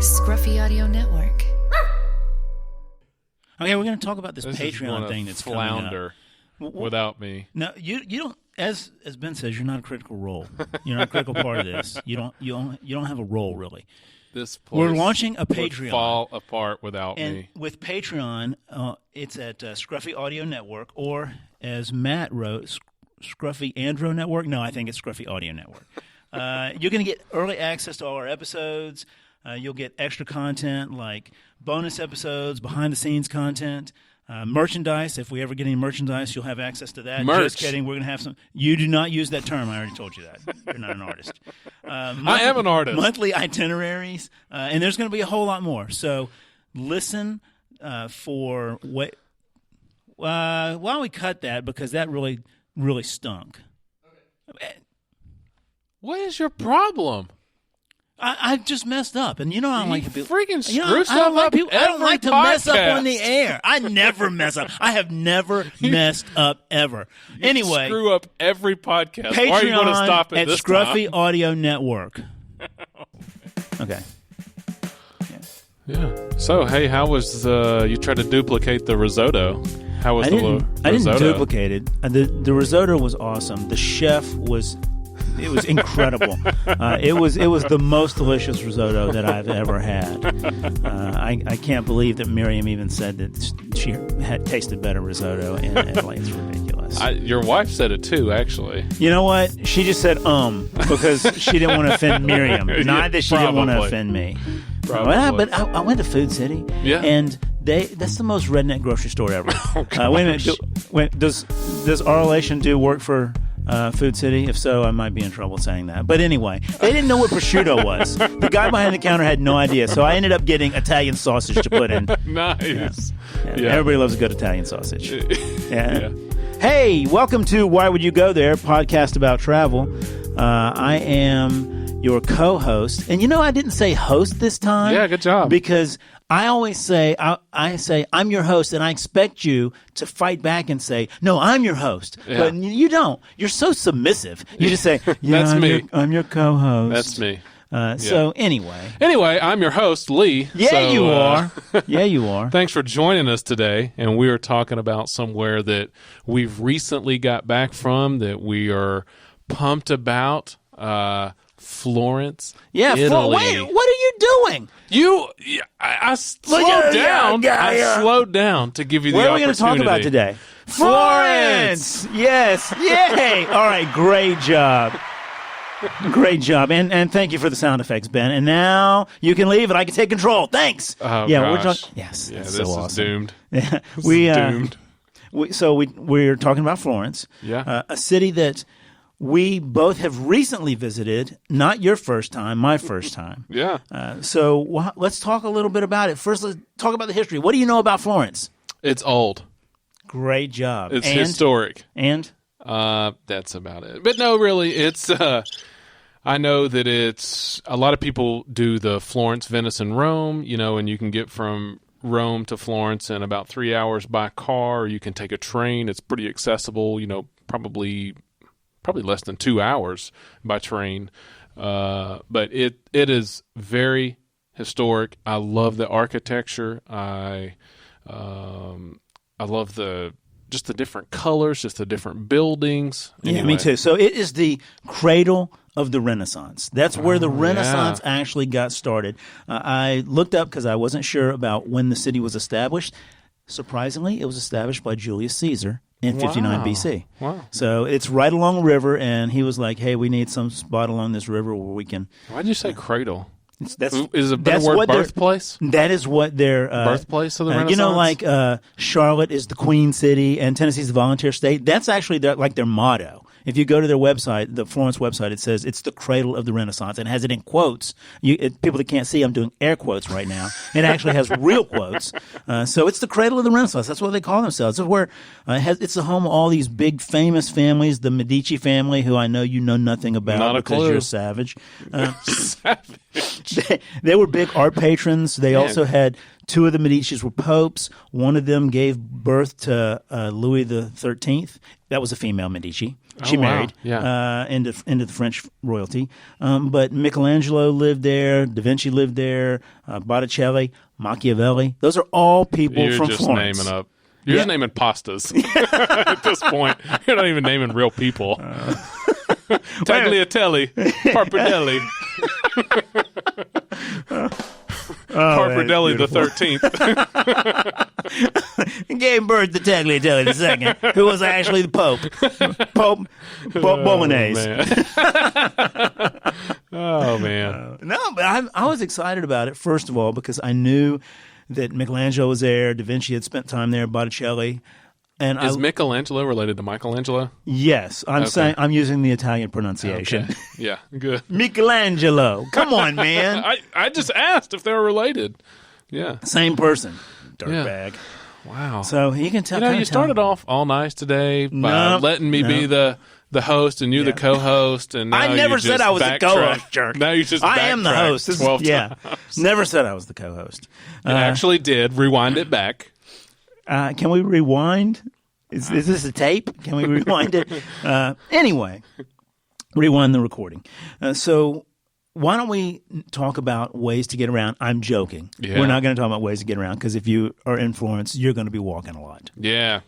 Scruffy Audio Network. Okay, we're going to talk about this Patreon thing that's flounder coming up. Without me. No, you don't. As Ben says, you're not a critical role. You're not a critical part of this. You don't have a role really. This place we're launching a Patreon. Would fall apart without me. With Patreon, it's at Scruffy Audio Network, or as Matt wrote, Scruffy Andro Network. No, I think it's Scruffy Audio Network. You're going to get early access to all our episodes. You'll get extra content like bonus episodes, behind-the-scenes content, merchandise. If we ever get any merchandise, you'll have access to that. Merch. Just kidding. We're going to have some. You do not use that term. I already told you that. You're not an artist. I am an artist. Monthly itineraries, and there's going to be a whole lot more. So listen for what. Why don't we cut that, because that really, really stunk. What is your problem? I just messed up, and I don't like to be freaking screw stuff up. I don't like to mess up on the air. I never mess up. I have never messed up ever. Anyway, screw up every podcast. Patreon. Why are you going to stop at this Scruffy time? Audio Network. Okay. Yeah. So hey, how was you tried to duplicate the risotto? How was the risotto? I didn't duplicate it. The risotto was awesome. The chef was. It was incredible. It was the most delicious risotto that I've ever had. I can't believe that Miriam even said that she had tasted better risotto in Italy. It's ridiculous. Your wife said it too, actually. You know what? She just said because she didn't want to offend Miriam. Not that she didn't want to offend me. Probably. But I went to Food City. Yeah. And that's the most redneck grocery store ever. Oh, wait a minute. Does our relation do work for Food City? If so, I might be in trouble saying that. But anyway, they didn't know what prosciutto was. The guy behind the counter had no idea, so I ended up getting Italian sausage to put in. Nice. Yeah. Everybody loves a good Italian sausage. Yeah. Hey, welcome to Why Would You Go There, podcast about travel. I am your co-host. And I didn't say host this time. Yeah, good job. Because I always say, I say, I'm your host, and I expect you to fight back and say, no, I'm your host. Yeah. But you don't. You're so submissive. You just say, That's me. I'm your co-host. That's me. So anyway. Anyway, I'm your host, Lee. You are. Yeah, you are. Thanks for joining us today. And we are talking about somewhere that we've recently got back from that we are pumped about. Florence, Italy. Wait, what are you doing? I slowed down. I slowed down to give you the opportunity. What are we going to talk about today? Florence! Yes. Yay! All right, great job. Great job. And thank you for the sound effects, Ben. And now you can leave and I can take control. Thanks. Oh, yeah, gosh. Yes, Yeah, that's this so is awesome. doomed. Yeah, This is doomed. We're talking about Florence. Yeah. A city that we both have recently visited. Not your first time, my first time. Yeah. So let's talk a little bit about it. First, let's talk about the history. What do you know about Florence? It's old. Great job. It's historic. And? That's about it. But no, really, it's I know that it's a lot of people do the Florence, Venice, and Rome, and you can get from Rome to Florence in about 3 hours by car, or you can take a train. It's pretty accessible, probably less than 2 hours by train. But it is very historic. I love the architecture. I love just the different colors, just the different buildings. Anyway. Yeah, me too. So it is the cradle of the Renaissance. That's where the Renaissance actually got started. I looked up because I wasn't sure about when the city was established. Surprisingly, it was established by Julius Caesar in 59 BC. Wow. So it's right along a river, and he was like, hey, we need some spot along this river where we can... Why'd you say cradle? Is a better word birthplace? That is what their... birthplace of the Renaissance? like Charlotte is the Queen City and Tennessee's the Volunteer State. That's actually their motto. If you go to their website, the Florence website, it says it's the cradle of the Renaissance and has it in quotes. People that can't see, I'm doing air quotes right now. It actually has real quotes. So it's the cradle of the Renaissance. That's what they call themselves. It's where it's the home of all these big famous families. The Medici family, who I know you know nothing about because you're a savage. Savage. They were big art patrons. They also had Two of the Medicis were popes. One of them gave birth to Louis the 13th. That was a female Medici. She married into the French royalty. But Michelangelo lived there. Da Vinci lived there. Botticelli, Machiavelli. Those are all people from Florence. Naming up. You're just naming pastas at this point. You're not even naming real people. Tagliatelle, Parpadelli. Parpadelli the 13th. Gave birth to Tagliatelle II, who was actually the Pope. Pope Bolognese. Oh, man. No, but I was excited about it, first of all, because I knew that Michelangelo was there, Da Vinci had spent time there, Botticelli. And Is Michelangelo related to Michelangelo? Yes, I'm using the Italian pronunciation. Okay. Yeah, good. Michelangelo. Come on, man. I just asked if they were related. Yeah. Same person. Dirtbag. Wow. So you can tell. You started off all nice today by letting me be the host and you the co-host. And now I never said I was the co-host, jerk. Now you just I am the host. 12 times. Never said I was the co-host. It actually did. Rewind it back. Can we rewind? Is this a tape? Can we rewind it? Anyway, rewind the recording. So why don't we talk about ways to get around? I'm joking. Yeah. We're not going to talk about ways to get around because if you are in Florence, you're going to be walking a lot. Yeah.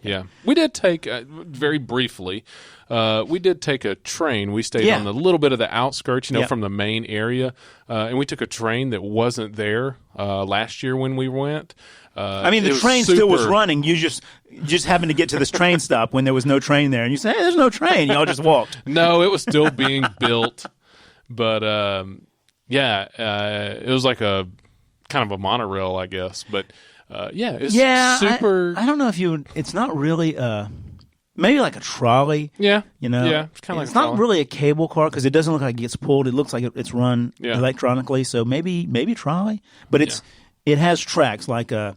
We did take, very briefly, we did take a train. We stayed on a little bit of the outskirts, from the main area. And we took a train that wasn't there last year when we went. The train still was running. You just happened to get to this train stop when there was no train there. And you say, hey, there's no train. Y'all just walked. No, it was still being built. But, it was like a kind of a monorail, I guess. But, it's super. I don't know if it's not really maybe like a trolley. Yeah. It's kind of like it's not really a cable car because it doesn't look like it gets pulled. It looks like it's run electronically. So maybe trolley. But it has tracks like a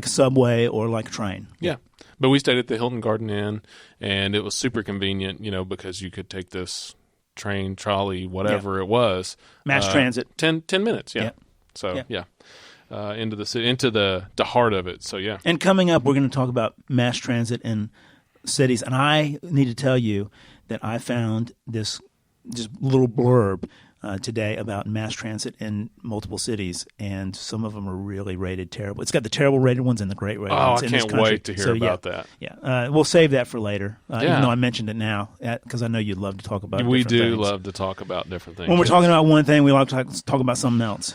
subway or like a train. Yeah. But we stayed at the Hilton Garden Inn, and it was super convenient, because you could take this train, trolley, whatever it was. Mass transit. 10 minutes, yeah. Yep. So, into the city, into the heart of it. So, yeah. And coming up, we're going to talk about mass transit in cities. And I need to tell you that I found this just little blurb today about mass transit in multiple cities, and some of them are really rated terrible. It's got the terrible rated ones and the great rated ones. I can't wait to hear about that. Yeah, we'll save that for later, even though I mentioned it now, because I know you'd love to talk about We do things. love to talk about different things. When we're talking about one thing, we like to talk about something else.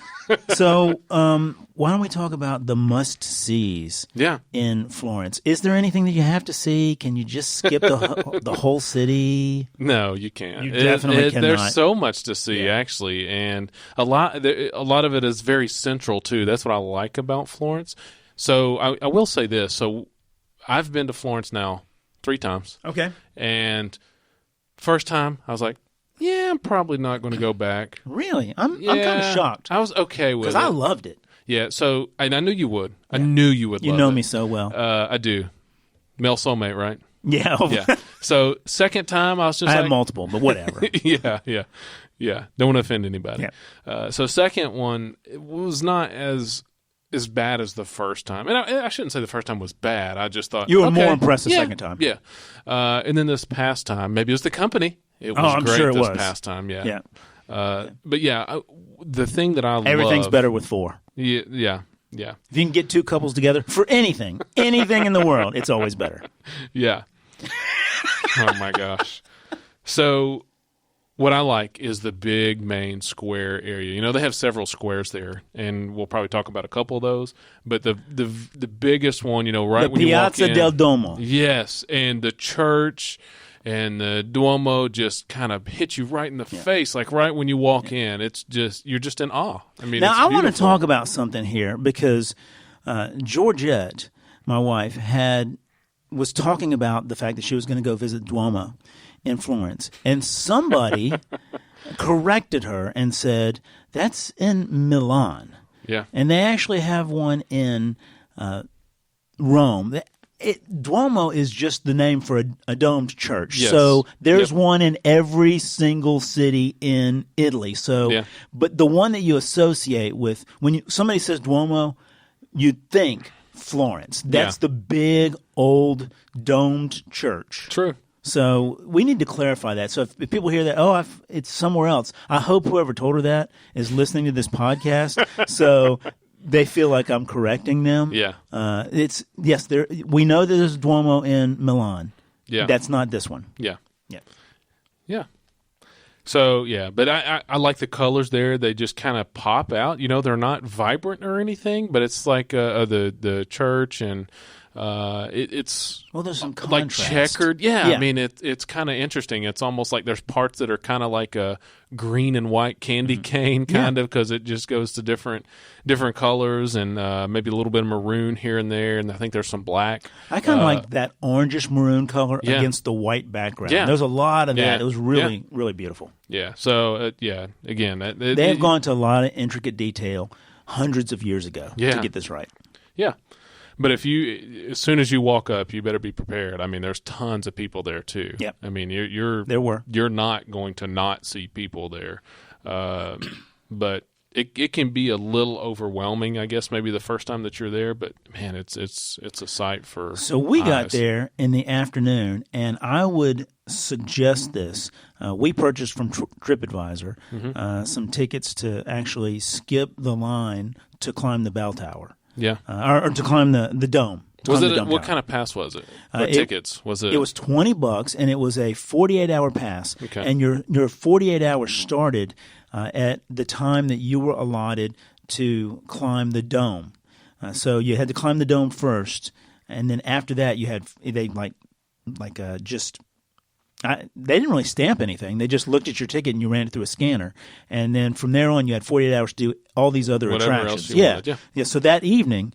So why don't we talk about the must-sees in Florence? Is there anything that you have to see? Can you just skip the whole city? No, you can't. You definitely cannot. There's so much to see, actually, and a lot of it is very central, too. That's what I like about Florence. So I will say this. So I've been to Florence now 3 times. Okay. And first time, I was like, I'm probably not going to go back. Really? I'm kind of shocked. I was okay with it. Because I loved it. Yeah, so and I knew you would. I knew you would love it. You know me so well. I do. Male soulmate, right? Yeah. Yeah. So second time, I was just I had multiple, but whatever. Yeah. Don't want to offend anybody. Yeah. So second one, it was not as bad as the first time. And I shouldn't say the first time was bad. I just thought you were more impressed the second time. Yeah. And then this past time, maybe it was the company. It was I'm great sure it this was. past time. Yeah. Yeah. But the thing that I Everything's love, better with 4. Yeah. If you can get 2 couples together for anything in the world, it's always better. Yeah. Oh my gosh. So what I like is the big main square area. They have several squares there, and we'll probably talk about a couple of those. But the biggest one, right when you walk in, Piazza del Duomo. Yes, and the church and the Duomo just kind of hit you right in the face, like right when you walk in. It's just you're just in awe. Now I want to talk about something here because Georgette, my wife, was talking about the fact that she was going to go visit Duomo in Florence, and somebody corrected her and said that's in Milan. Yeah, and they actually have one in Rome. Duomo is just the name for a domed church. Yes. So there's one in every single city in Italy. So, but the one that you associate with when somebody says Duomo, you'd think Florence. That's the big, old, domed church. True. So we need to clarify that. So if people hear that, it's somewhere else, I hope whoever told her that is listening to this podcast so they feel like I'm correcting them. Yeah. We know that there's a Duomo in Milan. Yeah. That's not this one. Yeah. Yeah. Yeah. So, yeah, but I like the colors there. They just kind of pop out. They're not vibrant or anything, but it's like the church and it's there's some like contrast. checkered. Yeah, I mean, it's kind of interesting. It's almost like there's parts that are kind of like a green and white candy cane kind of because it just goes to different colors and maybe a little bit of maroon here and there, and I think there's some black. I kind of like that orangish maroon color against the white background. Yeah. There's a lot of that. Yeah. It was really, really beautiful. Yeah. So, again. They have gone to a lot of intricate detail hundreds of years ago to get this right. Yeah. But as soon as you walk up, you better be prepared. I mean, there's tons of people there too. Yep. I mean, you're not going to not see people there, but it can be a little overwhelming. I guess maybe the first time that you're there, but man, it's a sight for. So we got eyes. there in the afternoon, and I would suggest this. We purchased from TripAdvisor some tickets to actually skip the line to climb the bell tower. Yeah, or to climb the dome. Was it what kind of pass was it? Tickets was it? It was $20, and it was a 48-hour pass. Okay. And your 48 hours started at the time that you were allotted to climb the dome. So you had to climb the dome first, and then after that they didn't really stamp anything. They just looked at your ticket and you ran it through a scanner. And then from there on, you had 48 hours to do all these other Whatever attractions. Else you wanted. Yeah. So that evening,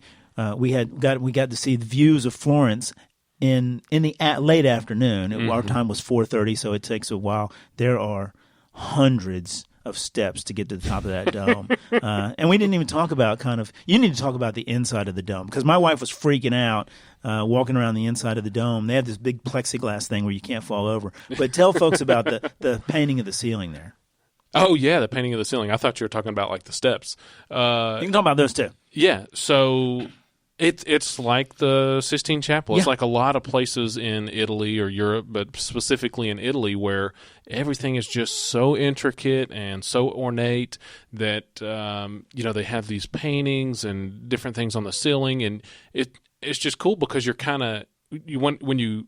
we got to see the views of Florence in the late afternoon. Our time was 4:30, so it takes a while. There are hundreds of steps to get to the top of that dome. And we didn't even talk about you need to talk about the inside of the dome, because my wife was freaking out walking around the inside of the dome. They have this big plexiglass thing where you can't fall over. But tell folks about the painting of the ceiling there. Oh, yeah, the painting of the ceiling. I thought you were talking about like the steps. You can talk about those too. Yeah, so it's like the Sistine Chapel. It's like a lot of places in Italy or Europe, but specifically in Italy, where everything is just so intricate and so ornate that they have these paintings and different things on the ceiling, and it's just cool because you're kind of when you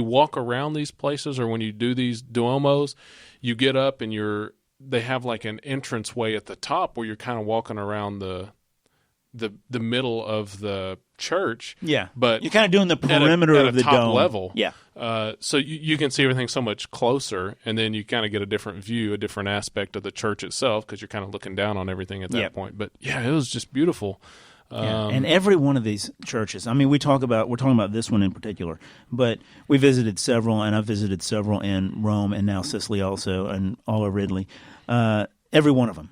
walk around these places or when you do these Duomos, you get up and they have like an entrance way at the top where you're kind of walking around the middle of the church. Yeah. But you're kind of doing the perimeter at of the top dome level. Yeah. So you can see everything so much closer, and then you kind of get a different view, a different aspect of the church itself, because you're kind of looking down on everything at that point. But yeah, it was just beautiful. And every one of these churches, I mean, we're talking about this one in particular, but we visited several, and I've visited several in Rome and now Sicily also, and all over Italy. Every one of them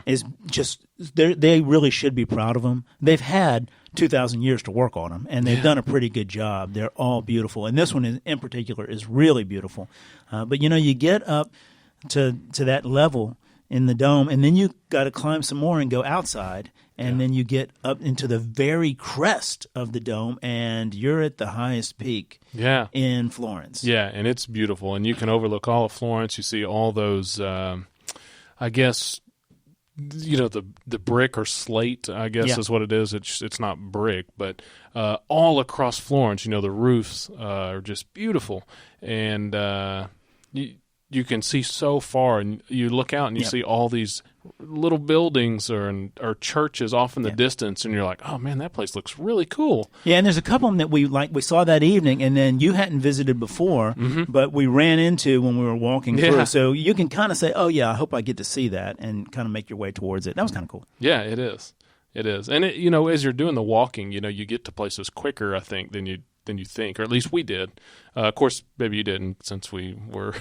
is just, they really should be proud of them. They've had 2,000 years to work on them, and they've done a pretty good job. They're all beautiful, and this one in particular is really beautiful. But you get up to that level in the dome, and then you got to climb some more and go outside. And then you get up into the very crest of the dome, and you're at the highest peak in Florence. Yeah, and it's beautiful. And you can overlook all of Florence. You see all those, I guess, the brick or slate, I guess is what it is. It's not brick, but all across Florence, the roofs are just beautiful. And you can see so far, and you look out and you see all these little buildings or churches off in the distance, and you're like, oh man, that place looks really cool. Yeah, and there's a couple of them that we saw that evening, and then you hadn't visited before, but we ran into when we were walking through. So you can kind of say, oh yeah, I hope I get to see that, and kind of make your way towards it. That was kind of cool. Yeah, it is. It is. And as you're doing the walking, you get to places quicker, I think, than you think, or at least we did. Of course, maybe you didn't, since we were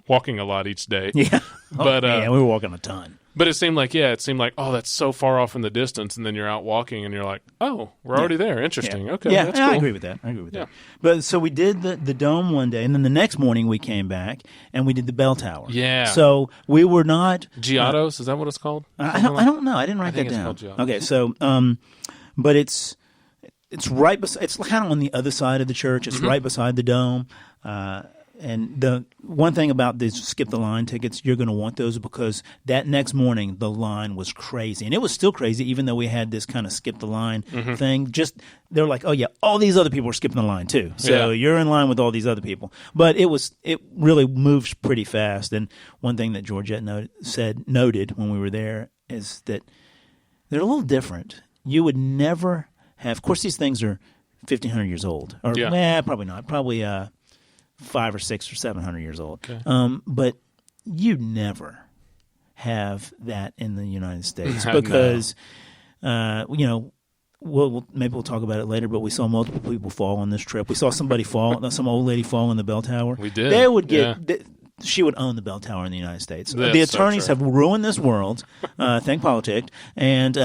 walking a lot each day. Yeah. But we were walking a ton. But it seemed like, oh, that's so far off in the distance, and then you're out walking, and you're like, oh, we're already there. Interesting. Okay, that's cool. I agree with that. But so we did the dome one day, and then the next morning we came back, and we did the bell tower. Yeah. So we were not... Giotto's, is that what it's called? I don't know. I didn't write that down. It's called Okay, so but it's right. It's kind of on the other side of the church. It's right beside the dome. And the one thing about these skip the line tickets, you're going to want those because that next morning the line was crazy, and it was still crazy even though we had this kind of skip the line thing. Just they're like, oh yeah, all these other people are skipping the line too, so you're in line with all these other people. But it really moves pretty fast. And one thing that Georgette noted when we were there is that they're a little different. You would never have. Of course, these things are 1,500 years old, or probably not. Probably 500 or 600 or 700 years old. Okay. But you never have that in the United States because, maybe we'll talk about it later, but we saw multiple people fall on this trip. We saw somebody fall, some old lady fall in the bell tower. We did. They would get... She would own the bell tower in the United States. That's the attorneys so have ruined this world. Thank politics. And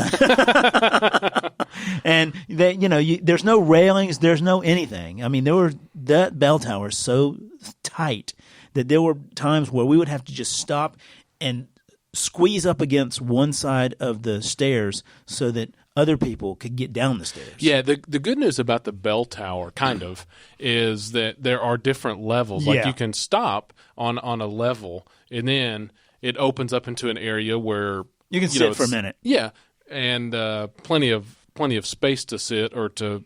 and they, there's no railings, there's no anything. I mean, that bell tower is so tight that there were times where we would have to just stop and squeeze up against one side of the stairs so that other people could get down the stairs. Yeah, the good news about the bell tower, kind of, is that there are different levels. Like you can stop on a level, and then it opens up into an area where you can sit for a minute. Yeah, and plenty of space to sit or to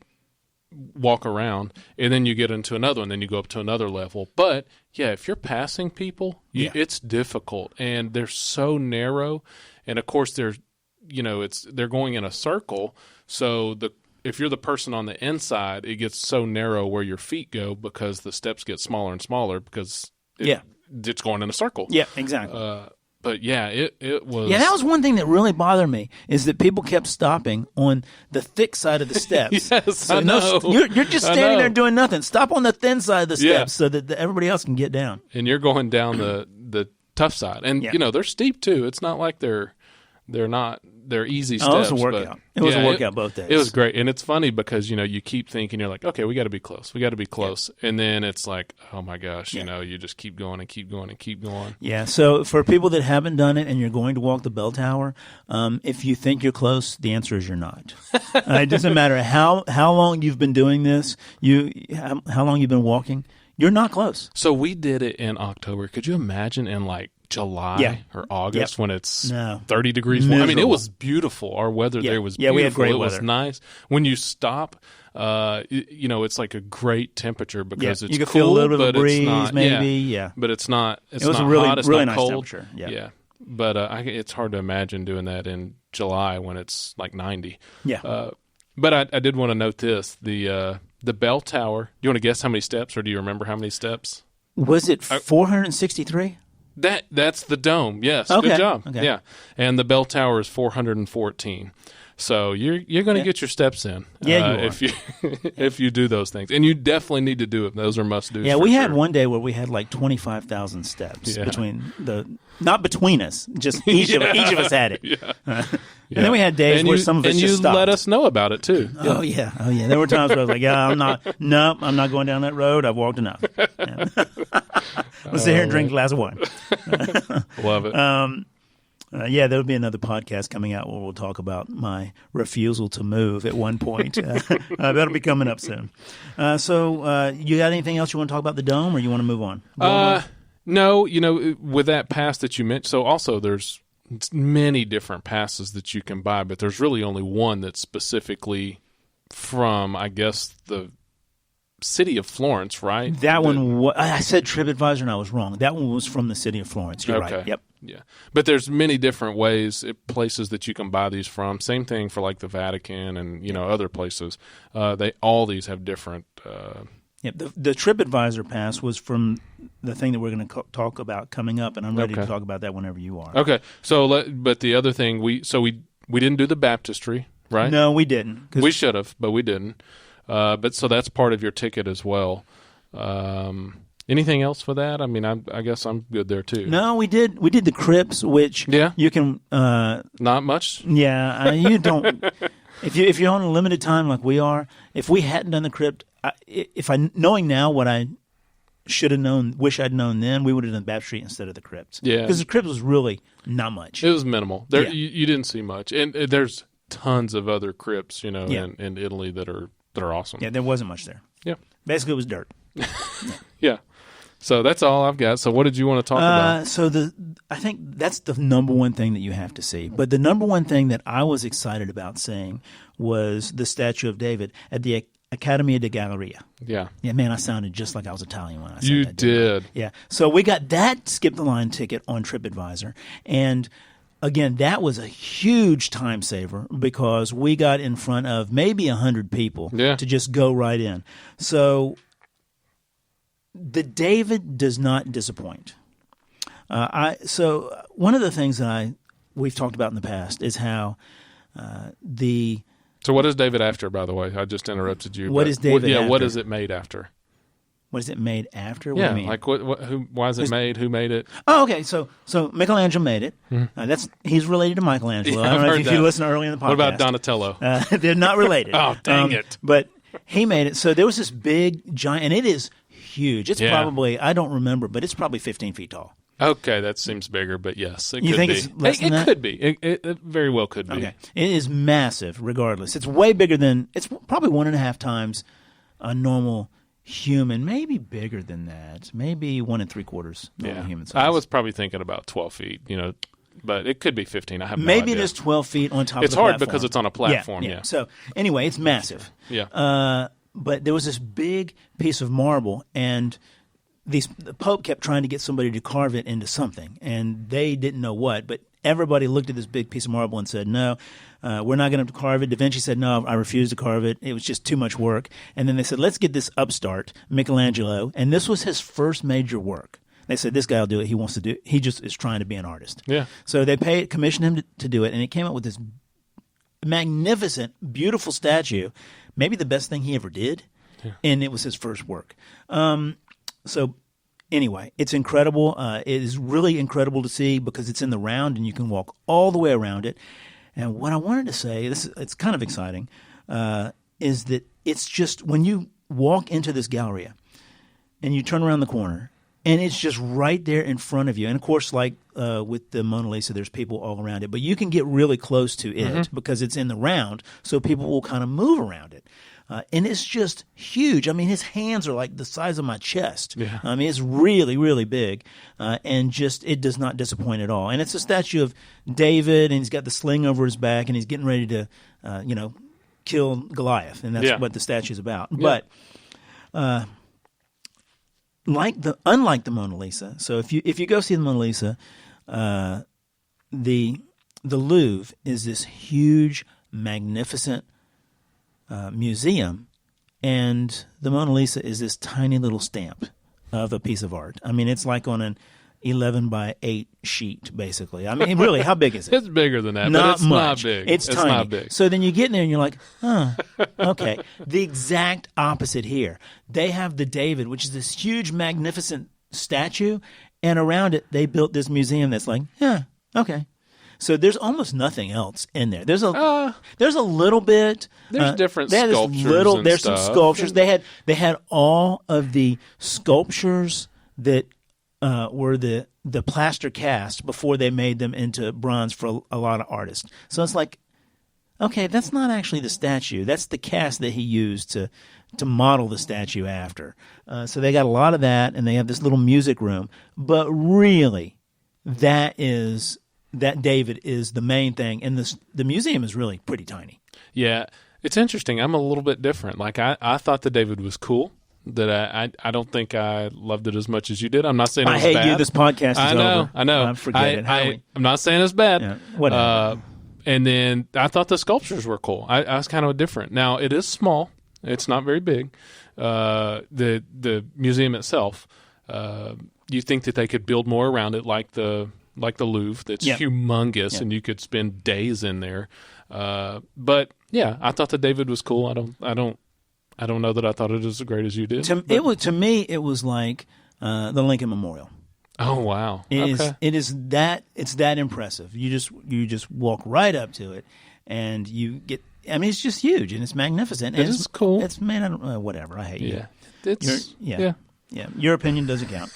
walk around, and then you get into another one, then you go up to another level. But yeah, if you're passing people, it's difficult, and they're so narrow, and of course they're going in a circle, so if you're the person on the inside, it gets so narrow where your feet go because the steps get smaller and smaller because it's going in a circle. Yeah, exactly. But yeah, it was. Yeah, that was one thing that really bothered me is that people kept stopping on the thick side of the steps. Yes, so I know. You're just standing there doing nothing. Stop on the thin side of the steps so that everybody else can get down. And you're going down the tough side, and they're steep too. It's not like they're easy steps. Oh, it was a workout. It was a workout both days. It was great. And it's funny because, you keep thinking, you're like, okay, we got to be close. We got to be close. Yeah. And then it's like, oh my gosh, you just keep going and keep going and keep going. Yeah. So for people that haven't done it and you're going to walk the bell tower, if you think you're close, the answer is you're not. It doesn't matter how long you've been doing this, how long you've been walking, you're not close. So we did it in October. Could you imagine in like July or August when it's 30 degrees warm? I mean, it was beautiful. Our weather there was beautiful. We had great weather. It was nice. When you stop, it's like a great temperature because it's you can cool, feel a little bit of a but breeze, it's not, maybe. But it's not. It's it was not a really, hot. It's really not nice cold. temperature. Yeah. But it's hard to imagine doing that in July when it's like 90. Yeah. But I did want to note this: the bell tower. Do you want to guess how many steps, or do you remember how many steps? Was it 463? That's the dome. Yes, okay. Good job. Okay. Yeah, and the bell tower is 414. So you're going to get your steps in. Yeah, if you do those things, and you definitely need to do it. Those are must dos. Yeah, we had one day where we had like 25,000 steps not between us, just each of us had it. Yeah. And then we had days where some of us just stopped. And you let us know about it too. Oh yeah. There were times where I was like, I'm not going down that road. I've walked enough. Yeah. Let's sit here and drink a glass of wine. Love it. There'll be another podcast coming out where we'll talk about my refusal to move at one point. That'll be coming up soon. So you got anything else you want to talk about the dome, or you want to move on? No, with that pass that you mentioned, so also there's many different passes that you can buy, but there's really only one that's specifically from, I guess, the city of Florence, right? That one, I said TripAdvisor and I was wrong. That one was from the city of Florence. You're right. Yep. Yeah. But there's many different places that you can buy these from. Same thing for like the Vatican and, other places. All these have different... The TripAdvisor pass was from the thing that we're going to talk about coming up, and I'm ready to talk about that whenever you are. Okay. So, but the other thing, we didn't do the baptistry, right? No, we didn't. We should have, but we didn't. But so that's part of your ticket as well. Anything else for that? I mean, I guess I'm good there too. No, we did the crypts, which you can not much. Yeah, you don't. If you're on a limited time like we are, if we hadn't done the crypt, knowing now what I should have known, wish I'd known then, we would have done baptistry instead of the crypt. Yeah, because the crypt was really not much. It was minimal. You didn't see much, and there's tons of other crypts, Yeah. in Italy that are awesome. Yeah, there wasn't much there. Yeah. Basically, it was dirt. Yeah. So that's all I've got. So what did you want to talk about? So I think that's the number one thing that you have to see. But the number one thing that I was excited about seeing was the statue of David at the Accademia di Galleria. Yeah. Yeah, man, I sounded just like I was Italian when I said You that. didn't I? did. Yeah. So we got that skip the line ticket on TripAdvisor. And again, that was a huge time saver because we got in front of maybe 100 people Yeah. to just go right in. So the David does not disappoint. So one of the things that we've talked about in the past is how So what is David after, by the way? I just interrupted you. What but is David Yeah, what after? is it made after? what is it made after? What Yeah, do you mean? like why is it made? Who made it? Oh, okay. So Michelangelo made it. He's related to Michelangelo. Yeah, I don't I've know heard if you that. listen early in the podcast. What about Donatello? They're not related. Oh, dang it. But he made it. So there was this big giant, and it is huge. It's Yeah. probably, I don't remember, but it's probably 15 feet tall. Okay, that seems bigger, but yes, it You could think be. it's less than it that? could be. It very well could be. Okay. It is massive, regardless. It's way bigger than, it's probably 1.5 times a normal human, maybe bigger than that. Maybe 1 3/4 normal Yeah, human size. I was probably thinking about 12 feet. But it could be 15. I have no Maybe idea. it is 12 feet on top It's of the hard platform. because it's on a platform. Yeah. So anyway, it's massive. Yeah. But there was this big piece of marble, and the Pope kept trying to get somebody to carve it into something, and they didn't know what. But everybody looked at this big piece of marble and said, no, we're not going to carve it. Da Vinci said, no, I refuse to carve it. It was just too much work. And then they said, let's get this upstart, Michelangelo. And this was his first major work. They said, this guy will do it. He wants to do it. He just is trying to be an artist. Yeah. So they commissioned him to do it, and he came up with this magnificent, beautiful statue, maybe the best thing he ever did, and it was his first work. So anyway, it's incredible. It is really incredible to see because it's in the round, and you can walk all the way around it. And what I wanted to say, it's kind of exciting, is that it's just when you walk into this Galleria and you turn around the corner, and it's just right there in front of you. And, of course, like with the Mona Lisa, there's people all around it. But you can get really close to it because it's in the round, so people will kind of move around it. And it's just huge. I mean, his hands are like the size of my chest. Yeah. I mean, it's really, really big. And just it does not disappoint at all. And it's a statue of David, and he's got the sling over his back, and he's getting ready to, kill Goliath. And that's what the statue's about. Yeah. But unlike the Mona Lisa, so if you go see the Mona Lisa, the Louvre is this huge, magnificent museum, and the Mona Lisa is this tiny little stamp of a piece of art. I mean, it's like on an 11 by 8 sheet, basically. I mean, really, how big is it? It's bigger than that, Not but it's much. not big. It's tiny. not big. So then you get in there and you're like, okay. The exact opposite here. They have the David, which is this huge, magnificent statue, and around it they built this museum that's like, okay. So there's almost nothing else in there. There's a little bit. There's different they had this sculptures and there's stuff. some sculptures. They had all of the sculptures that were the plaster cast before they made them into bronze for a lot of artists. So it's like, okay, that's not actually the statue. That's the cast that he used to model the statue after. So they got a lot of that, and they have this little music room. But really, that David is the main thing, and the museum is really pretty tiny. Yeah, it's interesting. I'm a little bit different. Like I thought the David was cool. That I don't think I loved it as much as you did. I'm not saying it was I hate bad. you. This podcast is over. I know. Forget it. I'm not saying it's bad. Yeah, whatever. And then I thought the sculptures were cool. I was kind of different. Now it is small. It's not very big. The museum itself. You think that they could build more around it, like the Louvre. That's humongous, and you could spend days in there. But yeah, I thought the David was cool. I don't know that I thought it was as great as you did. To me, it was like the Lincoln Memorial. Oh wow! It's that impressive. You just walk right up to it, and you get. I mean, it's just huge and it's magnificent. It is cool. It's I don't know. Whatever. I hate you. Yeah. Yeah. Your opinion doesn't count.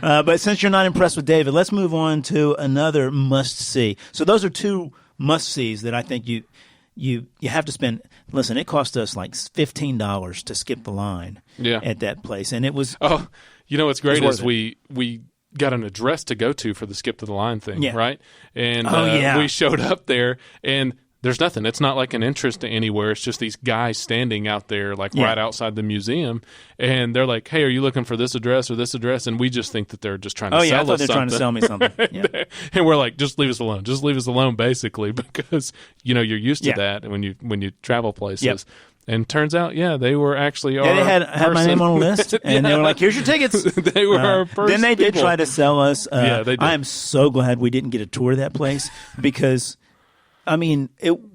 But since you're not impressed with David, let's move on to another must see. So those are two must-sees that I think you have to spend. Listen, it cost us like $15 to skip the line at that place, and it was. Oh, you know what's great is it. we got an address to go to for the skip to the line thing, right? And we showed up there, and there's nothing. It's not like an entrance to anywhere. It's just these guys standing out there, like right outside the museum, and they're like, "Hey, are you looking for this address or this address?" And we just think that they're just trying to sell I thought us they're something. trying to sell me something. Yeah. And we're like, "Just leave us alone. Just leave us alone," basically, because you're used to that when you travel places. Yep. And turns out, they were actually our they had my name on a list, and they were like, "Here's your tickets." They were our first. Then they did try to sell us. They did. I am so glad we didn't get a tour of that place because, I mean,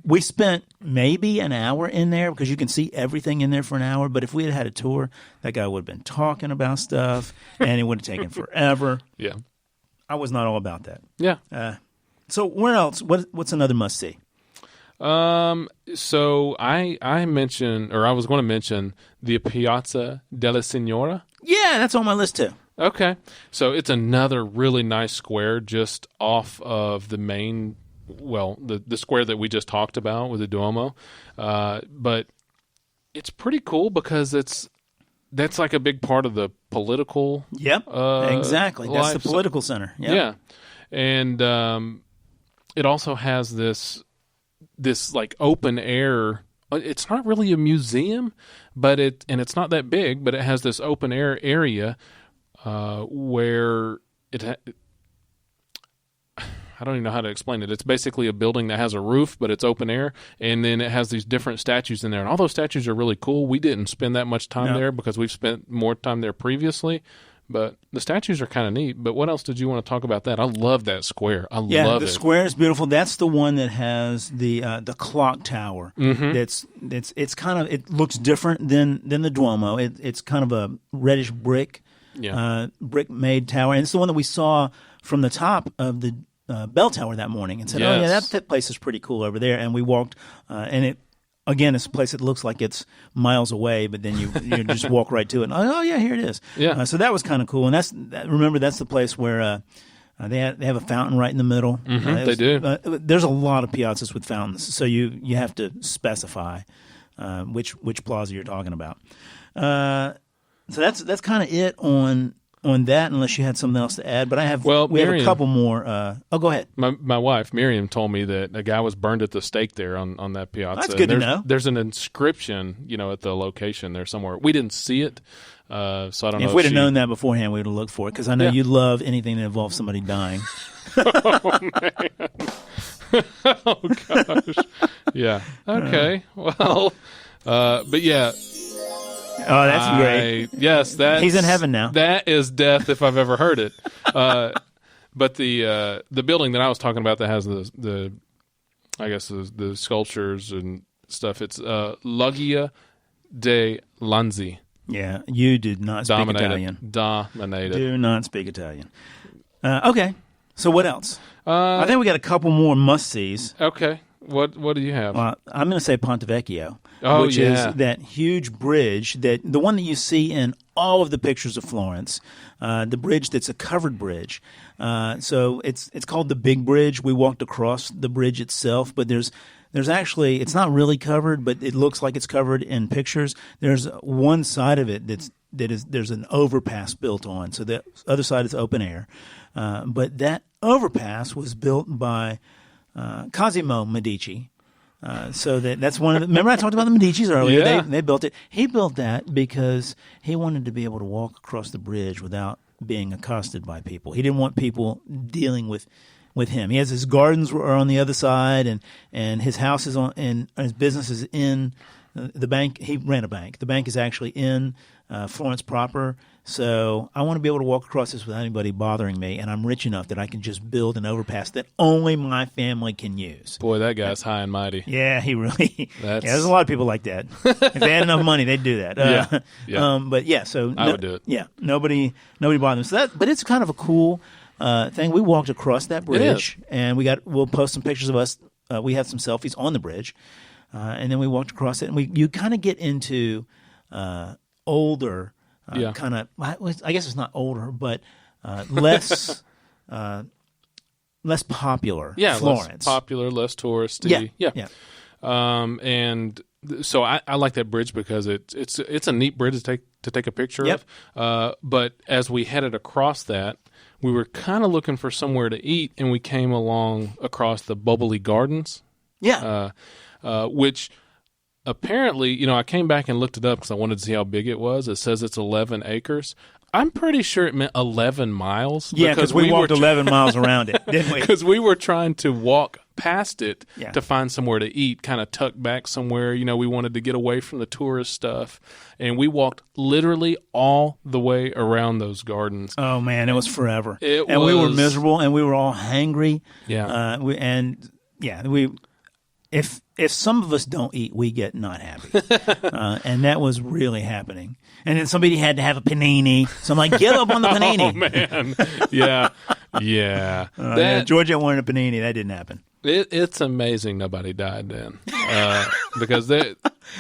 we spent maybe an hour in there because you can see everything in there for an hour. But if we had had a tour, that guy would have been talking about stuff, and it would have taken forever. Yeah, I was not all about that. Yeah. So where else? What's another must see? So I mentioned, or I was going to mention, the Piazza della Signora. Yeah, that's on my list too. Okay. So it's another really nice square just off of the main, the square that we just talked about with the Duomo. But it's pretty cool because that's like a big part of the political. Yep. Exactly. That's the political center. Yep. Yeah. And it also has this like open air. It's not really a museum, but it's not that big, but it has this open air area where I don't even know how to explain it. It's basically a building that has a roof, but it's open air, and then it has these different statues in there, and all those statues are really cool. We didn't spend that much time there because we've spent more time there previously. But the statues are kind of neat. But what else did you want to talk about that? I love that square. I love it. The square is beautiful. That's the one that has the clock tower. Mm-hmm. It's kind of, it looks different than the Duomo. It's kind of a reddish brick brick made tower, and it's the one that we saw from the top of the bell tower that morning, and said, "Oh yeah, that place is pretty cool over there." And we walked, and it. Again, it's a place that looks like it's miles away, but then you just walk right to it. And, oh yeah, here it is. Yeah. So that was kind of cool, and that's the place where they have a fountain right in the middle. Mm-hmm, they do. There's a lot of piazzas with fountains, so you have to specify which plaza you're talking about. So that's kind of it on that, unless you had something else to add. But we have a couple more. Go ahead. My wife, Miriam, told me that a guy was burned at the stake there on that piazza. That's good to know. There's an inscription, at the location there somewhere. We didn't see it, so I don't know. If we'd have known that beforehand, we would have looked for it, because I know you love anything that involves somebody dying. Oh, man. Oh, gosh. Yeah. Okay. Well, but yeah. Oh, that's great. Yes, he's in heaven now. That is death if I've ever heard it. But the building that I was talking about that has the sculptures and stuff. It's Loggia dei Lanzi. Yeah, you did not speak Italian. Dominated. Do not speak Italian. Okay, so what else? I think we got a couple more must-sees. Okay. What do you have? I'm going to say Ponte Vecchio, which is that huge bridge, the one that you see in all of the pictures of Florence, the bridge that's a covered bridge. So it's called the Big Bridge. We walked across the bridge itself, but there's actually, it's not really covered, but it looks like it's covered in pictures. There's one side of it there's an overpass built on, so the other side is open air. But that overpass was built by Cosimo Medici. So that's one of the, remember I talked about the Medicis earlier? Yeah. They built it. He built that because he wanted to be able to walk across the bridge without being accosted by people. He didn't want people dealing with him. He has his gardens are on the other side, and his house is on, and his business is in the bank. He ran a bank. The bank is actually in Florence proper. So I want to be able to walk across this without anybody bothering me, and I'm rich enough that I can just build an overpass that only my family can use. Boy, that guy's high and mighty. Yeah, he really. There's a lot of people like that. If they had enough money, they'd do that. But yeah, so I would do it. Yeah, nobody bothered them. But it's kind of a cool thing. We walked across that bridge, and we'll post some pictures of us. We have some selfies on the bridge, and then we walked across it, and you kind of get into older. Kind of, I guess it's not older, but less less popular. Yeah, Florence. less popular, less touristy. Yeah. And so I like that bridge because it's a neat bridge to take a picture of. But as we headed across that, we were kind of looking for somewhere to eat, and we came along across the Bubbly Gardens. Yeah. Which apparently, I came back and looked it up because I wanted to see how big it was. It says it's 11 acres. I'm pretty sure it meant 11 miles. Yeah, because we walked 11 miles around it, didn't we? Because we were trying to walk past it Yeah. to find somewhere to eat, kind of tucked back somewhere. We wanted to get away from the tourist stuff. And we walked literally all the way around those gardens. Oh, man, it was forever. We were was- miserable, and we were all hangry. Yeah. If some of us don't eat, we get not happy. And that was really happening. And then somebody had to have a panini. So I'm like, get up on the panini. Oh, man. Yeah. Georgia wanted a panini. That didn't happen. It's amazing nobody died then. Because there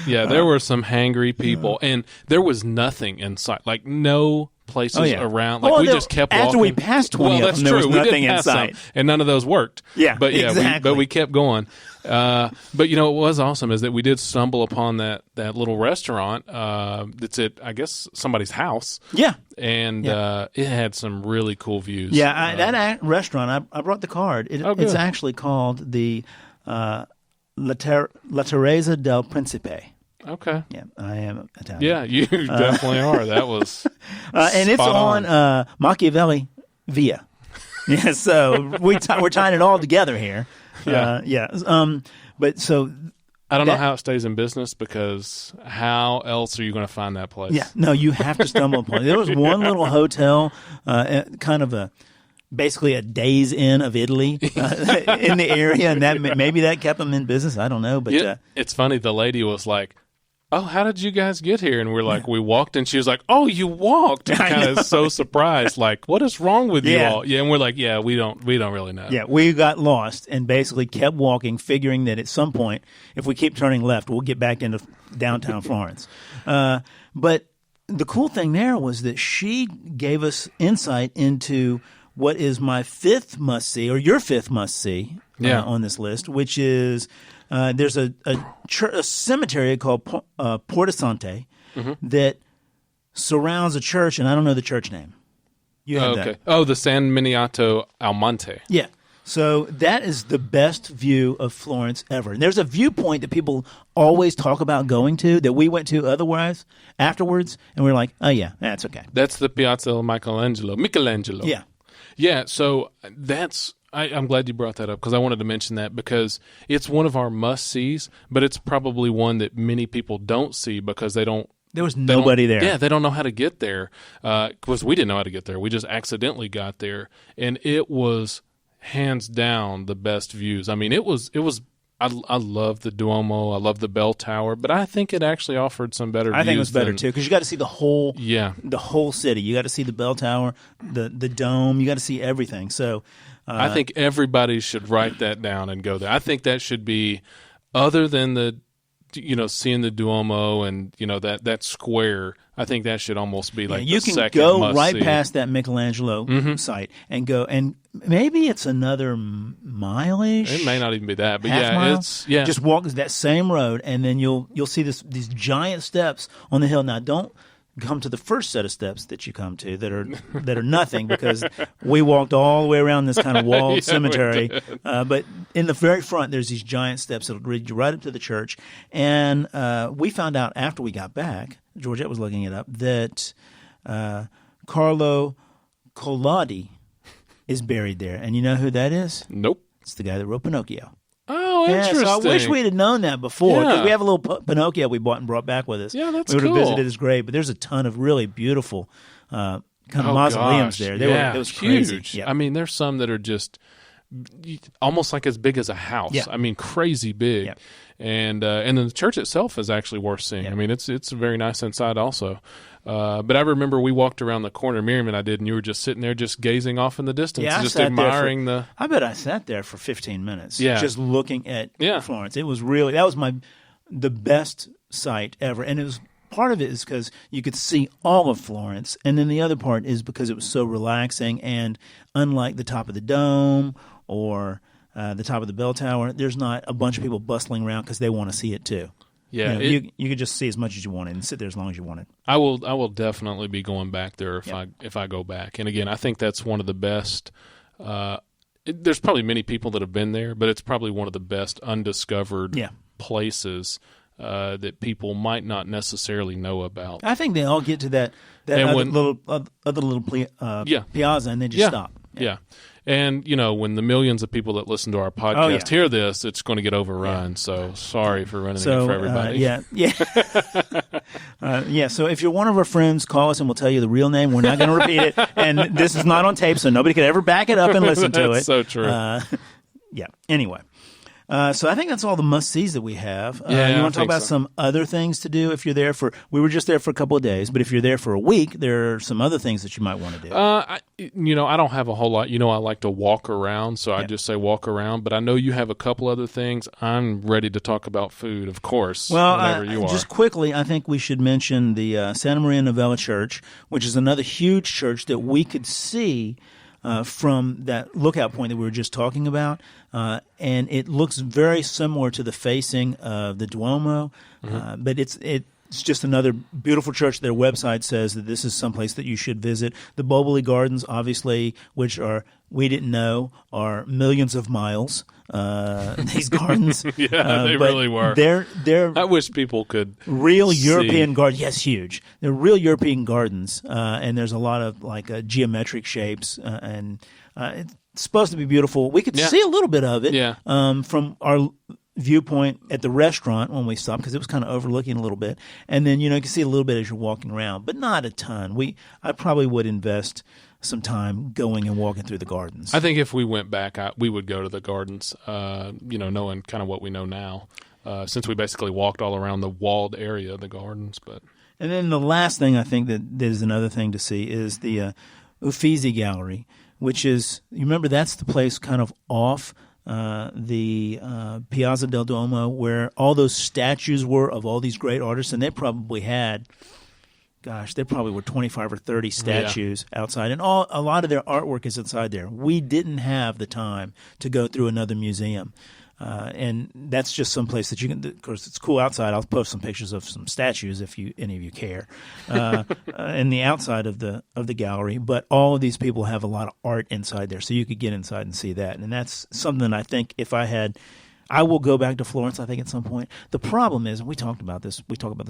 were some hangry people, and there was nothing in sight. Like, no places around. Like, we just kept walking. After we passed 20 of them, there was nothing in sight. And none of those worked. Yeah, but exactly. we kept going. But what was awesome is that we did stumble upon that little restaurant that's at, I guess, somebody's house. Yeah. And it had some really cool views. Yeah, that restaurant, I brought the card. It's actually called the La Teresa del Principe. Okay. Yeah, I am Italian. Yeah, you definitely are. That was and it's on Machiavelli Via. Yeah, so we're tying it all together here. But so I don't know how it stays in business, because how else are you going to find that place? Yeah, no, you have to stumble upon it. There was one little hotel, kind of basically a Days Inn of Italy in the area, and maybe that kept them in business. I don't know, but it's funny. The lady was like, "Oh, how did you guys get here?" And we're like, "We walked." And she was like, "Oh, you walked!" And kind of so surprised, like, "What is wrong with you all?" Yeah, and we're like, "Yeah, we don't really know." Yeah, we got lost and basically kept walking, figuring that at some point, if we keep turning left, we'll get back into downtown Florence. But the cool thing there was that she gave us insight into what is my fifth must-see, or your fifth must-see on this list, which is there's a cemetery called Portasante that surrounds a church, and I don't know the church name. You have that. Oh, the San Miniato al Monte. Yeah. So that is the best view of Florence ever. And there's a viewpoint that people always talk about going to that we went to afterwards, and we're like, oh, yeah, that's okay. That's the Piazza del Michelangelo. Yeah. Yeah, so I'm glad you brought that up, because I wanted to mention that, because it's one of our must-sees, but it's probably one that many people don't see because there was nobody there. Yeah, they don't know how to get there, because we didn't know how to get there. We just accidentally got there, and it was hands down the best views. I mean, it was. I love the Duomo. I love the bell tower, but I think it actually offered some better views. I think it was better too, because you got to see the whole city. You got to see the bell tower, the dome. You got to see everything. So I think everybody should write that down and go there. I think that should be, other than seeing the Duomo and that square. I think that should almost be like you the can second go must right see. past that Michelangelo site and go, and maybe it's another mile-ish. It may not even be that, but mile. it's just walk that same road, and then you'll see these giant steps on the hill. Now, don't come to the first set of steps that you come to that are nothing, because we walked all the way around this kind of walled cemetery. But in the very front, there's these giant steps that'll lead you right up to the church. And we found out after we got back, Georgette was looking it up, that Carlo Collodi is buried there. And you know who that is? Nope. It's the guy that wrote Pinocchio. Oh, interesting. So I wish we'd have known that before, because Yeah. we have a little Pinocchio we bought and brought back with us. Yeah, that's we would have cool. visited his grave, but there's a ton of really beautiful kind of mausoleums there. It was crazy. Huge. Yeah. I mean, there's some that are just almost like as big as a house. Yeah. I mean, crazy big. Yeah. And then the church itself is actually worth seeing. Yeah. I mean, it's very nice inside also. But I remember we walked around the corner, Miriam and I did, and you were just sitting there just gazing off in the distance, Yeah, I just sat there admiring I bet I sat there for 15 minutes, Yeah. just looking at Yeah. Florence. It was really, that was the best sight ever. And it was, part of it is because you could see all of Florence, and then the other part is because it was so relaxing, and unlike the top of the dome or the top of the bell tower, there's not a bunch of people bustling around because they want to see it too. Yeah, you could just see as much as you wanted and sit there as long as you wanted. I will definitely be going back there if I go back. And again, I think that's one of the best. There's probably many people that have been there, but it's probably one of the best undiscovered places that people might not necessarily know about. I think they all get to that other little piazza and they just stop. Yeah. And, when the millions of people that listen to our podcast hear this, it's going to get overrun. So sorry for running it for everybody. So if you're one of our friends, call us and we'll tell you the real name. We're not going to repeat it. And this is not on tape, so nobody could ever back it up and listen to it. That's so true. Anyway. So I think that's all the must-sees that we have. You want to talk about some other things to do if you're there we were just there for a couple of days, but if you're there for a week, there are some other things that you might want to do. I don't have a whole lot. I like to walk around, so I just say walk around, but I know you have a couple other things. I'm ready to talk about food, of course, whenever you are. Just quickly, I think we should mention the Santa Maria Novella Church, which is another huge church that we could see from that lookout point that we were just talking about, and it looks very similar to the facing of the Duomo, but it's just another beautiful church. Their website says that this is someplace that you should visit. The Boboli Gardens, obviously, which we didn't know, are millions of miles. These gardens, they really were. They're I wish people could real European gardens. Yes, huge. They're real European gardens, and there's a lot of geometric shapes, and it's supposed to be beautiful. We could see a little bit of it from our viewpoint at the restaurant when we stopped because it was kind of overlooking a little bit, and then you can see a little bit as you're walking around, but not a ton. I probably would invest some time going and walking through the gardens. I think if we went back, we would go to the gardens, knowing kind of what we know now, since we basically walked all around the walled area of the gardens. And then the last thing I think that is another thing to see is the Uffizi Gallery, which is, you remember that's the place kind of off the Piazza del Duomo where all those statues were of all these great artists, and they probably had... Gosh, there probably were 25 or 30 statues outside, and a lot of their artwork is inside there. We didn't have the time to go through another museum, and that's just some place that you can. Of course, it's cool outside. I'll post some pictures of some statues if any of you care, in the outside of the gallery. But all of these people have a lot of art inside there, so you could get inside and see that. And that's something I think if I had. I will go back to Florence, I think, at some point. The problem is, and we talk about this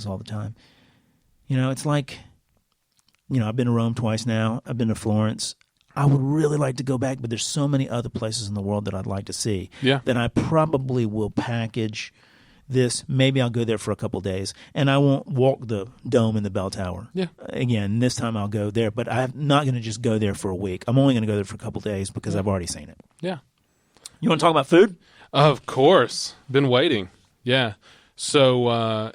all the time. It's like, I've been to Rome twice now. I've been to Florence. I would really like to go back, but there's so many other places in the world that I'd like to see that I probably will package this. Maybe I'll go there for a couple of days, and I won't walk the dome and the bell tower. Yeah. Again, this time I'll go there, but I'm not going to just go there for a week. I'm only going to go there for a couple of days because I've already seen it. Yeah. You want to talk about food? Of course. Been waiting. Yeah. So,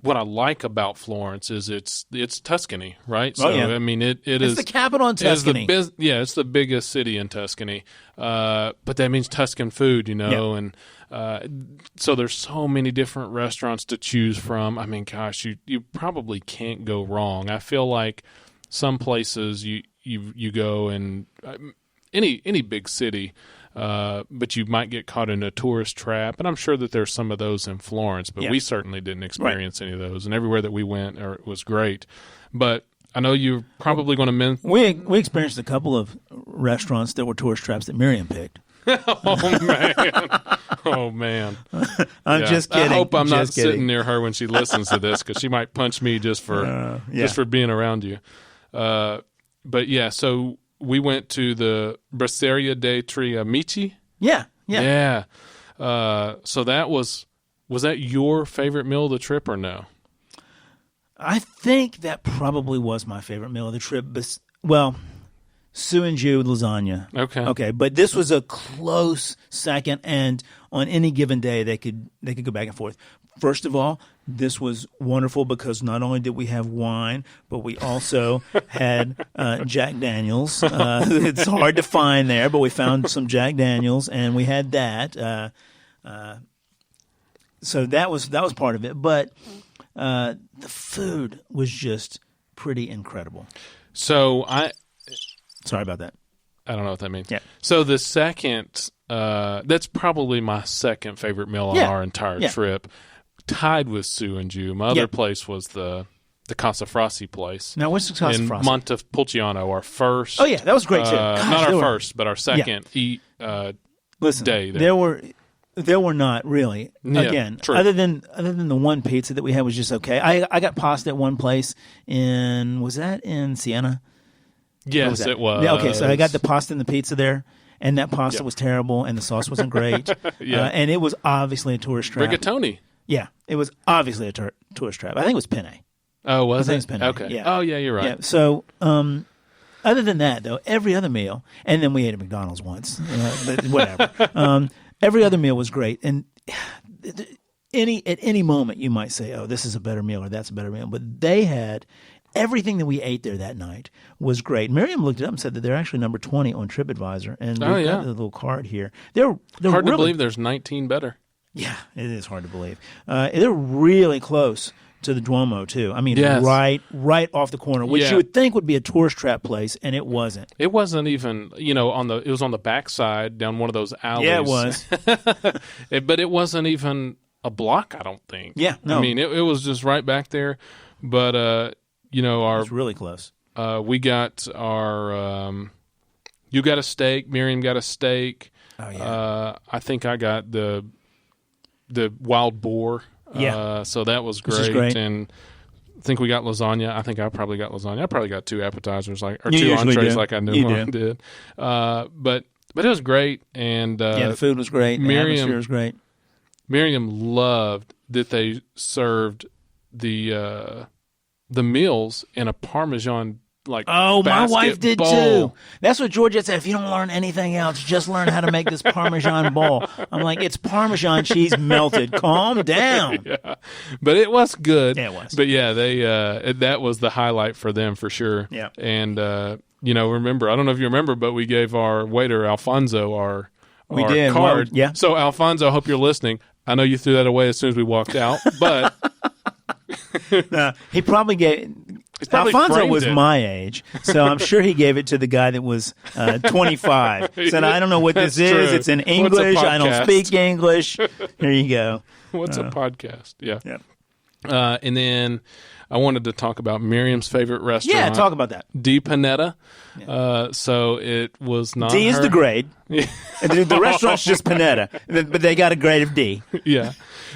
what I like about Florence is it's Tuscany, right? So I mean it is the capital in Tuscany. It's the biggest city in Tuscany. But that means Tuscan food, and so there's so many different restaurants to choose from. I mean, gosh, you probably can't go wrong. I feel like some places you go and any big city. But you might get caught in a tourist trap, and I'm sure that there's some of those in Florence, but we certainly didn't experience any of those, and everywhere that we went it was great. But I know you're probably going to We experienced a couple of restaurants that were tourist traps that Miriam picked. Oh, man. I'm just kidding. I hope I'm not sitting near her when she listens to this, because she might punch me just for being around you. But, yeah, so... We went to the Brasseria dei Tre Amici. Yeah. So that was that your favorite meal of the trip or no? I think that probably was my favorite meal of the trip. But, Su and Ju lasagna. Okay, but this was a close second, and on any given day they could go back and forth. First of all, this was wonderful because not only did we have wine, but we also had Jack Daniels. It's hard to find there, but we found some Jack Daniels, and we had that. So that was part of it. But the food was just pretty incredible. So Sorry about that. I don't know what that means. Yeah. So the second, that's probably my second favorite meal on our entire trip, tied with Sue and Jew. My other place was the Casa Frasi place. Now, what's the Casa in Frasi? Montepulciano, our first. Oh, yeah, that was great, too. Gosh, not our first, but our second Listen, day there. There were not really. Yeah, Again, true. other than the one pizza that we had was just okay. I got pasta at one place was that in Siena? Yes, it was. Yeah, okay, so I got the pasta and the pizza there, and that pasta was terrible, and the sauce wasn't great. And it was obviously a tourist trap. Rigatoni. Yeah, it was obviously a tourist trap. I think it was penne. Oh, was I think it? it's penne. Okay. Yeah. Oh, yeah, you're right. Yeah. So, other than that, though, every other meal, and then we ate at McDonald's once, but whatever. Every other meal was great, and at any moment you might say, "Oh, this is a better meal," or "That's a better meal." But they had everything that we ate there that night was great. Miriam looked it up and said that they're actually number 20 on TripAdvisor, and we've got the little card here. They're hard really, to believe there's 19 better. Yeah, it is hard to believe. They're really close to the Duomo too. I mean, yes. right off the corner, which you would think would be a tourist trap place, and it wasn't. It wasn't even, it was on the backside down one of those alleys. Yeah, it was. But it wasn't even a block, I don't think. Yeah, no. I mean, it was just right back there. But it was really close. We got our. You got a steak. Miriam got a steak. Oh yeah. I think I got the wild boar. Yeah. So that was great. Which is great. And I think we got lasagna. I think I probably got lasagna. I probably got two appetizers or You two usually entrees do. like I knew You I do. did. But it was great. And the food was great. The atmosphere was great. Miriam loved that they served the meals in a Parmesan my wife did bowl. too. That's what Georgia said. If you don't learn anything else, just learn how to make this Parmesan bowl. I'm like, it's Parmesan cheese melted. Calm down. Yeah, but it was good. Yeah, it was. But yeah, they that was the highlight for them for sure. Yeah. And remember, I don't know if you remember, but we gave our waiter Alfonso our did. card. Well, yeah. So Alfonso, I hope you're listening. I know you threw that away as soon as we walked out, but he probably gave. probably Alfonso framed was it. my age, so I'm sure he gave it to the guy that was 25. Said, I don't know what this That's is. true. It's in What's a English. I don't podcast?" speak English. Here you go. What's a podcast? Yeah. Yeah. And then I wanted to talk about Miriam's favorite restaurant. Yeah, talk about that. D Panetta. So it was not D is her- the grade. The restaurant's just Panetta, but they got a grade of D. Yeah.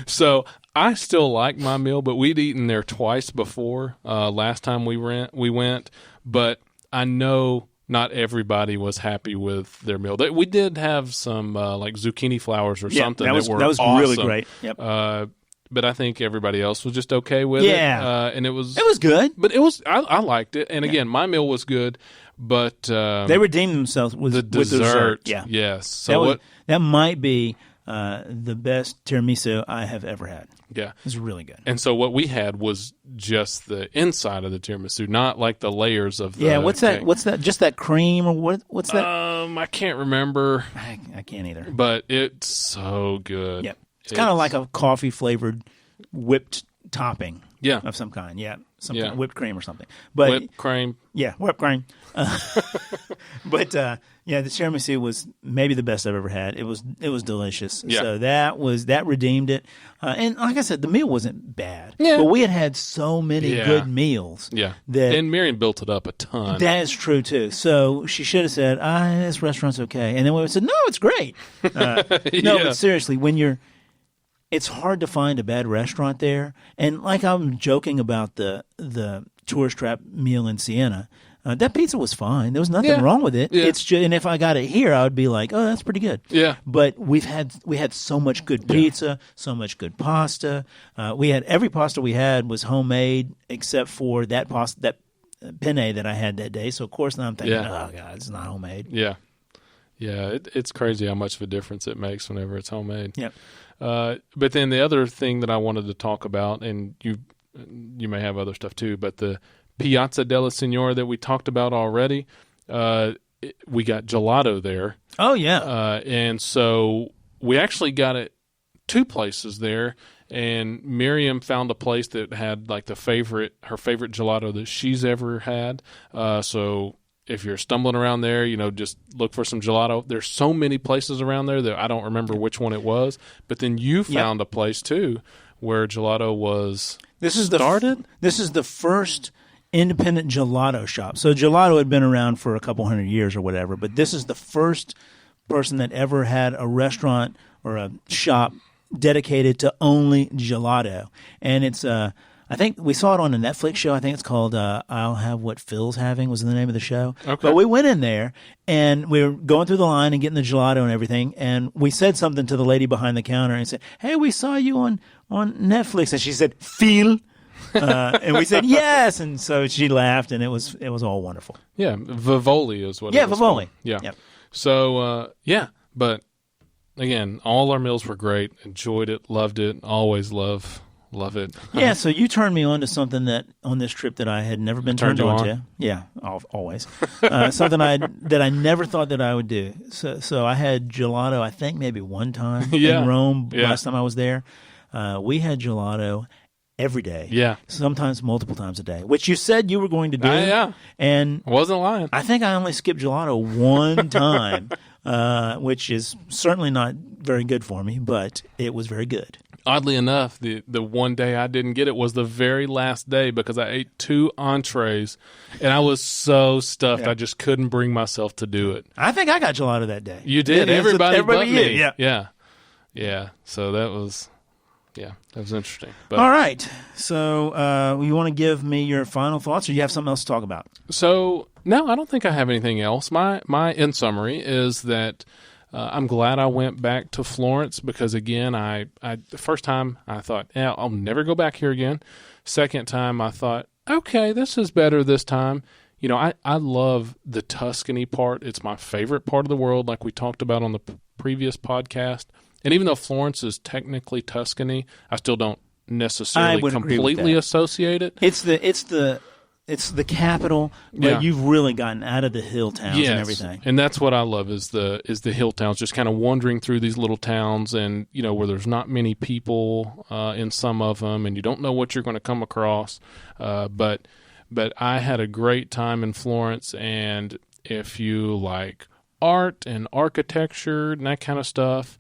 So I still like my meal, but we'd eaten there twice before. Last time we went, but I know not everybody was happy with their meal. We did have some like zucchini flowers or something that was awesome. really great. Yep. But I think everybody else was just okay with it. And it was good. But it was I liked it. And again, my meal was good, but they redeemed themselves with the dessert. dessert. Yeah. Yes. So that might be the best tiramisu I have ever had. Yeah. It's really good. And so what we had was just the inside of the tiramisu, not like the layers of the what's that? cake. What's that? Just that cream or what's that? I can't remember. I can't either. But it's so good. Yep. It's kind of like a coffee flavored whipped topping. Yeah. Of some kind. Yeah. Some Yeah. kind of whipped cream or something. But whipped cream. Yeah, whipped cream. But the tiramisu was maybe the best I've ever had. It was delicious. Yeah. So that redeemed it. And like I said, the meal wasn't bad. Yeah. But we had so many good meals. Yeah. That And Miriam built it up a ton. that is true too. So she should have said, "This restaurant's okay," and then we would say, "No, it's great." No, but seriously, it's hard to find a bad restaurant there. And like I'm joking about the tourist trap meal in Siena, that pizza was fine. There was nothing wrong with it. Yeah. It's just, and if I got it here, I would be like, "Oh, that's pretty good." Yeah. But we had so much good pizza, so much good pasta. Every pasta we had was homemade except for that pasta, that penne that I had that day. So of course now I'm thinking, "Oh God, it's not homemade." Yeah. Yeah, it's crazy how much of a difference it makes whenever it's homemade. Yep. But then the other thing that I wanted to talk about, and you may have other stuff too, but the Piazza della Signora that we talked about already, we got gelato there. Oh yeah. And so we actually got it two places there, and Miriam found a place that had like her favorite gelato that she's ever had. So stumbling around there, just look for some gelato. There's so many places around there that I don't remember which one it was. But then you found a place too where gelato was started. This is the first independent gelato shop. So gelato had been around for a couple hundred years or whatever, but this is the first person that ever had a restaurant or a shop dedicated to only gelato. And it's I think we saw it on a Netflix show. I think it's called I'll Have What Phil's Having was the name of the show. Okay. But we went in there, and we were going through the line and getting the gelato and everything, and we said something to the lady behind the counter and said, "Hey, we saw you on Netflix." And she said, "Phil?" And we said, "Yes." And so she laughed, and it was all wonderful. Yeah, Vivoli is what it was Vivoli. called. Yeah. Yep. So, but again, all our meals were great. Enjoyed it, loved it, always love it. Yeah, so you turned me on to something that on this trip that I had never been turned on to. Yeah, always. Something that I never thought that I would do. So I had gelato, I think maybe one time in Rome last time I was there. We had gelato every day. Yeah. Sometimes multiple times a day, which you said you were going to do. Yeah. And I wasn't lying. I think I only skipped gelato one time, which is certainly not very good for me, but it was very good. Oddly enough, the one day I didn't get it was the very last day because I ate 2 entrees, and I was so stuffed I just couldn't bring myself to do it. I think I got gelato that day. You did. Everybody but me. Yeah. Yeah. So that was interesting. But, all right. So you want to give me your final thoughts, or you have something else to talk about? So, no, I don't think I have anything else. My in summary is that I'm glad I went back to Florence because, again, I the first time I thought, I'll never go back here again. Second time I thought, okay, this is better this time. I love the Tuscany part. It's my favorite part of the world, like we talked about on the previous podcast. And even though Florence is technically Tuscany, I still don't necessarily completely associate it. It's the capital, but you've really gotten out of the hill towns and everything. And that's what I love is the hill towns, just kind of wandering through these little towns and, where there's not many people in some of them and you don't know what you're going to come across. But I had a great time in Florence, and if you like art and architecture and that kind of stuff,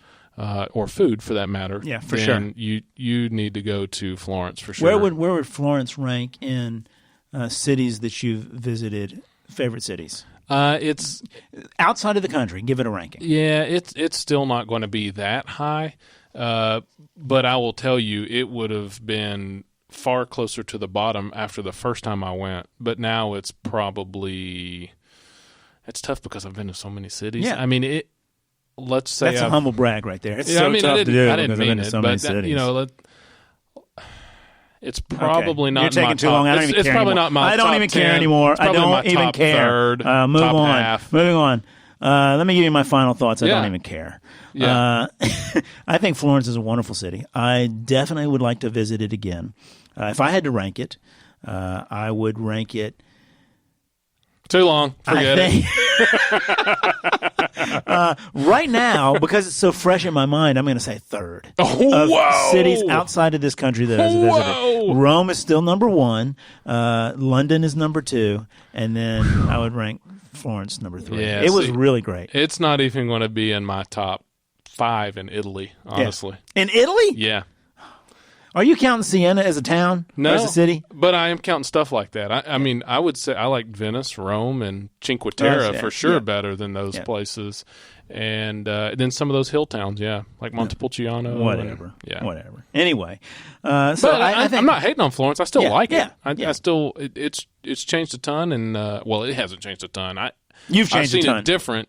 or food for that matter, for sure, you need to go to Florence for sure. Where would Florence rank in cities that you've visited? Favorite cities? It's outside of the country. Give it a ranking. Yeah, it's still not going to be that high, but I will tell you, it would have been far closer to the bottom after the first time I went. But now it's probably tough because I've been to so many cities. Yeah. I mean Let's say that's a humble brag right there. It's tough to do. I didn't mean it, but it's probably not. You're taking too long. I don't even care. It's probably not my. I don't even care anymore. I don't even care. Move on. Moving on. Let me give you my final thoughts. I don't even care. Yeah. I think Florence is a wonderful city. I definitely would like to visit it again. If I had to rank it, I would rank it. Too long. Forget it. Right now, because it's so fresh in my mind, I'm going to say third of cities outside of this country that I've visited. Rome is still number 1. London is number 2. And then I would rank Florence number 3. Yeah, it was really great. It's not even going to be in my top 5 in Italy, honestly. Yeah. In Italy? Yeah. Are you counting Siena as a town? No, or as a city? But I am counting stuff like that. I mean, I would say I like Venice, Rome, and Cinque Terre for sure better than those places. And then some of those hill towns, like Montepulciano. Whatever. Whatever. Anyway. I think, I'm not hating on Florence. I still like it. I still, it's changed a ton. And, it hasn't changed a ton. You've changed a ton. I've seen it different,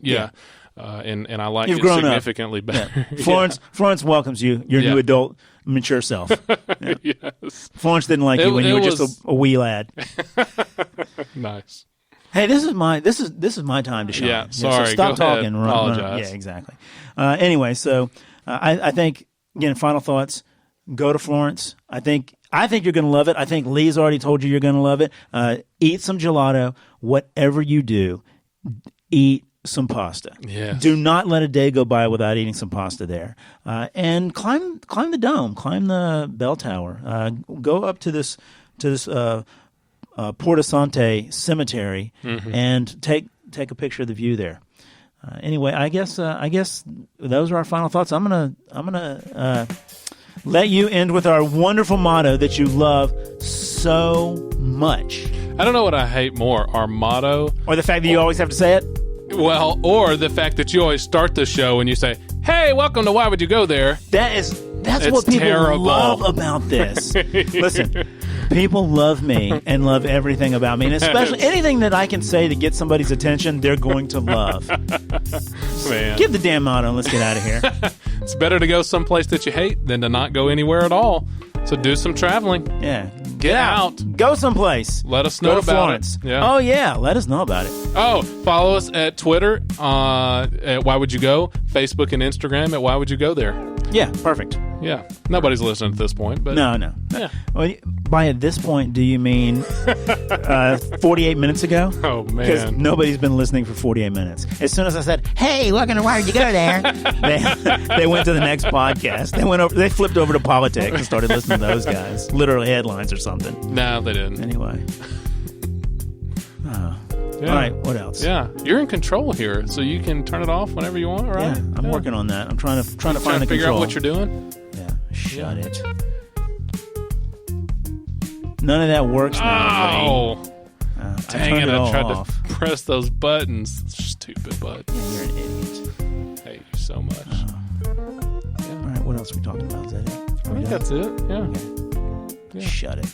and I like You've it grown significantly better. Florence welcomes you, your new adult, mature self. Yes. Florence didn't like you when you were just a wee lad. Nice. Hey, this is my time to shine. Yeah, sorry. So stop talking. Apologize. Yeah, exactly. Anyway, so I think again, final thoughts. Go to Florence. I think you're going to love it. I think Lee's already told you you're going to love it. Eat some gelato. Whatever you do, eat some pasta. Yes. Do not let a day go by without eating some pasta there. And climb the dome, climb the bell tower. Go up to this Porta Sante Cemetery and take a picture of the view there. Anyway, I guess those are our final thoughts. I'm gonna let you end with our wonderful motto that you love so much. I don't know what I hate more, our motto, or the fact that you always have to say it. Well, or the fact that you always start the show and you say, "Hey, welcome to Why Would You Go There?" That's It's what people terrible. love about this. Listen, people love me and love everything about me, and especially anything that I can say to get somebody's attention, they're going to love. Man. Give the damn motto and let's get out of here. It's better to go someplace that you hate than to not go anywhere at all. So do some traveling. Yeah. Get out. Go someplace. Let us know Go to about Florence. it. Yeah. Oh, yeah. Let us know about it. Oh, follow us at Twitter at Why Would You Go, Facebook and Instagram at Why Would You Go There. Yeah, perfect. Yeah. Nobody's listening at this point, but No. Yeah. Well, by at this point, do you mean 48 minutes ago? Oh, Because man. nobody's been listening for 48 minutes. As soon as I said, "Hey, welcome to Why Would You Go There?" they went to the next podcast. They flipped over to politics and started listening to those guys. Literally headlines or something. No, they didn't. Anyway. Yeah. All right, what else? Yeah. You're in control here, so you can turn it off whenever you want, right? Yeah, I'm working on that. I'm trying to find the figure control. out what you're doing. Yeah, shut it. None of that works now. Oh, I dang turned it. it all I tried off. to press those buttons. Stupid buttons. Yeah, you're an idiot. I hate you so much. All right, what else are we talking about? Is that it? I think that's it. Yeah. Okay. Yeah. Shut it.